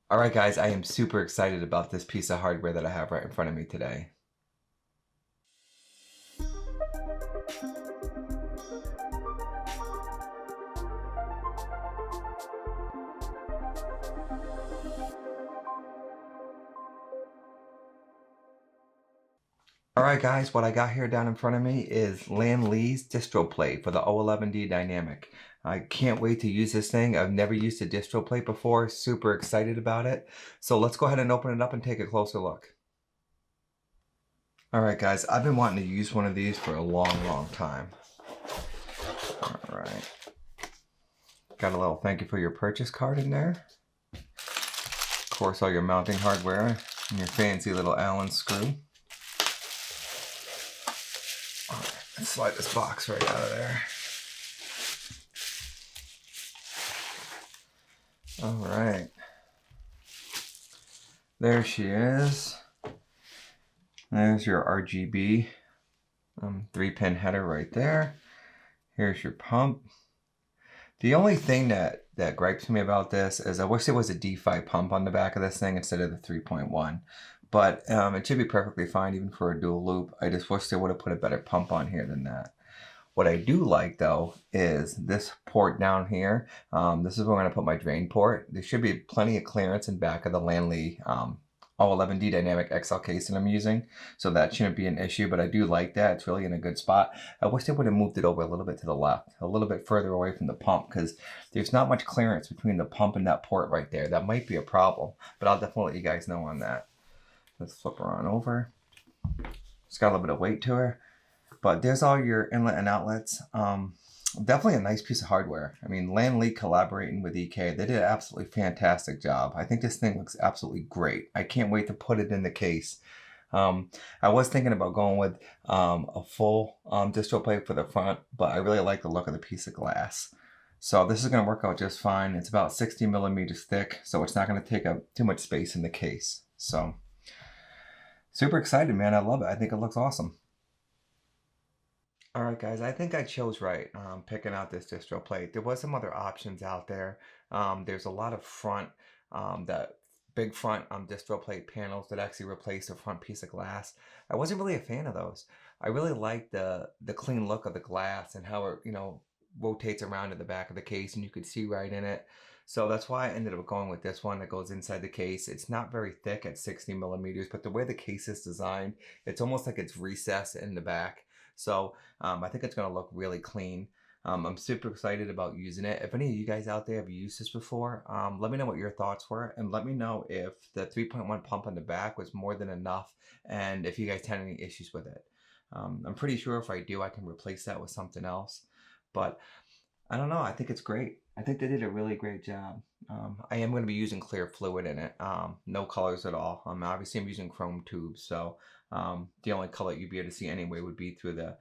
All right, guys, I am super excited about this piece of hardware that I have right in front of me today. All right, guys, what I got here down in front of me is Lian Li's distro plate for the O11D Dynamic. I can't wait to use this thing. I've never used a distro plate before. Super excited about it. So let's go ahead and open it up and take a closer look. All right, guys, I've been wanting to use one of these for a long time. All right. Got a little thank you for your purchase card in there. Of course, all your mounting hardware and your fancy little Allen screw. All right, let's slide this box right out of there. All right. There she is. There's your RGB 3-pin header right there. Here's your pump. The only thing that gripes me about this is I wish there was a D5 pump on the back of this thing instead of the 3.1. But it should be perfectly fine even for a dual loop. I just wish they would have put a better pump on here than that. What I do like though is this port down here. This is where I'm going to put my drain port. There should be plenty of clearance in back of the Lian Li O11D Dynamic XL case that I'm using, so that shouldn't be an issue, but I do like that. It's really in a good spot. I wish they would have moved it over a little bit to the left, a little bit further away from the pump, because there's not much clearance between the pump and that port right there. That might be a problem, but I'll definitely let you guys know on that. Let's flip her on over. It's got a little bit of weight to her, but there's all your inlet and outlets. Definitely a nice piece of hardware. I mean, Lian Li collaborating with EK, they did an absolutely fantastic job. I think this thing looks absolutely great. I can't wait to put it in the case. I was thinking about going with a full distro plate for the front, but I really like the look of the piece of glass. So this is going to work out just fine. It's about 60 millimeters thick, so it's not going to take up too much space in the case. So super excited, man. I love it. I think it looks awesome. All right, guys, I think I chose right picking out this distro plate. There was some other options out there. There's a lot of that big front distro plate panels that actually replace the front piece of glass. I wasn't really a fan of those. I really like the clean look of the glass and how it, rotates around in the back of the case and you could see right in it. So that's why I ended up going with this one that goes inside the case. It's not very thick at 60 millimeters, but the way the case is designed, it's almost like it's recessed in the back. So I think it's going to look really clean. I'm super excited about using it. If any of you guys out there have used this before, let me know what your thoughts were, and let me know if the 3.1 pump on the back was more than enough and if you guys had any issues with it. I'm pretty sure if I do, I can replace that with something else. But I don't know. I think it's great. I think they did a really great job. I am going to be using clear fluid in it. No colors at all. Obviously, I'm using chrome tubes, so the only color you'd be able to see anyway would be through the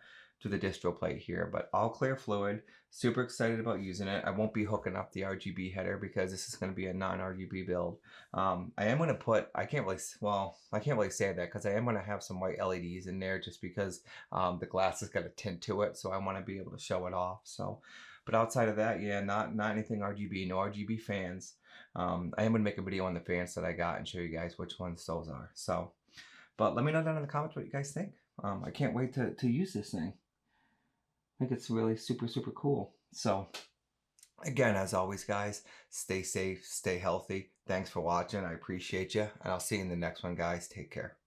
distro plate here. But all clear fluid. Super excited about using it. I won't be hooking up the RGB header because this is going to be a non-RGB build. I am going to put. I can't really say that because I am going to have some white LEDs in there just because the glass has got a tint to it, so I want to be able to show it off. So. But outside of that, yeah, not anything RGB, no RGB fans. I am going to make a video on the fans that I got and show you guys which ones those are. So, but let me know down in the comments what you guys think. I can't wait to use this thing. I think it's really super cool. So, again, as always, guys, stay safe, stay healthy. Thanks for watching. I appreciate you. And I'll see you in the next one, guys. Take care.